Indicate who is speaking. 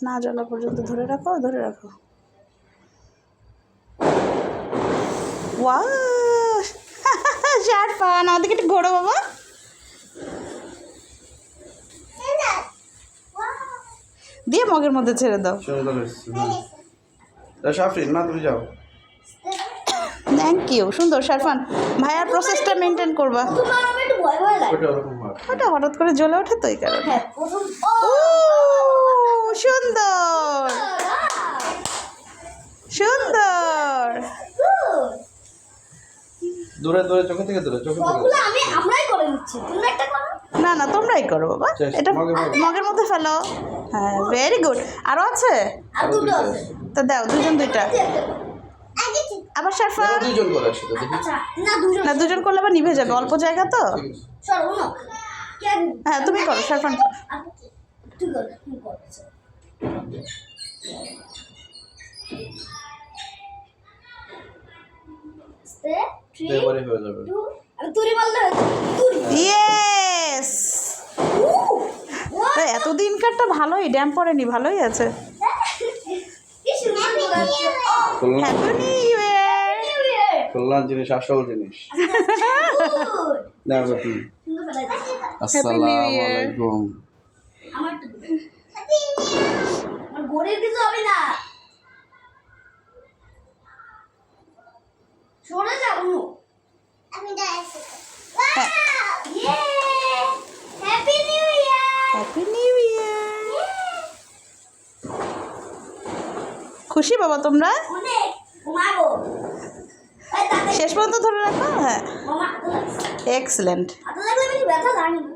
Speaker 1: না জ্বলা পর্যন্ত ধরে রাখো, ধরে রাখো। ওয়াও শারফান, আমাদেরকে একটু ঘোরো বাবা। দিয়ে মগের মধ্যে ছেড়ে দাও।
Speaker 2: না তুমি যাও।
Speaker 1: থ্যাংক ইউ, সুন্দর শারফান। ভাইয়ার প্রসেসটা মেনটেন করবা। ওটা হঠাৎ করে জ্বলে ওঠে তো এই কারণে। ও সুন্দর সুন্দর।
Speaker 2: দূরে দূরে, চোখে থেকে দূরে, চোখে থেকে।
Speaker 1: না না তোমরাই করো বাবা। এটা মগের মধ্যে ফেলো। হ্যাঁ ভেরি গুড। আরও আছে তো দাও, দুজন দুইটা। আবার শারফান
Speaker 2: দুজন করে একসাথে দেখি।
Speaker 1: না দুজন করলে আবার নিভে যাবে, অল্প জায়গা তো। হ্যাঁ তুমি করো শারফান।
Speaker 2: এবারে হয়ে যাবে।
Speaker 1: ইয়েস, এতদিনকারটা ভালোই, ড্যাম পড়েনি, ভালোই আছে। Happy new year.
Speaker 2: কল্যাণ জিনিস, আসল জিনিস। না বাতি। আসসালামু আলাইকুম।
Speaker 3: আমার গড়ে দিতে হবে না, সরে যা অনু। আমি যাচ্ছি। ইয়ে happy new year.
Speaker 1: Happy new year. খুশি বাবা তোমরা?
Speaker 3: অনেক ঘুমাবো।
Speaker 1: শেষ পর্যন্ত ধরে রাখো। হ্যাঁ
Speaker 3: মামা হাতে লাগছে।
Speaker 1: এক্সেলেন্ট।
Speaker 3: হাতে লাগলে বেশি ব্যথা লাগে না।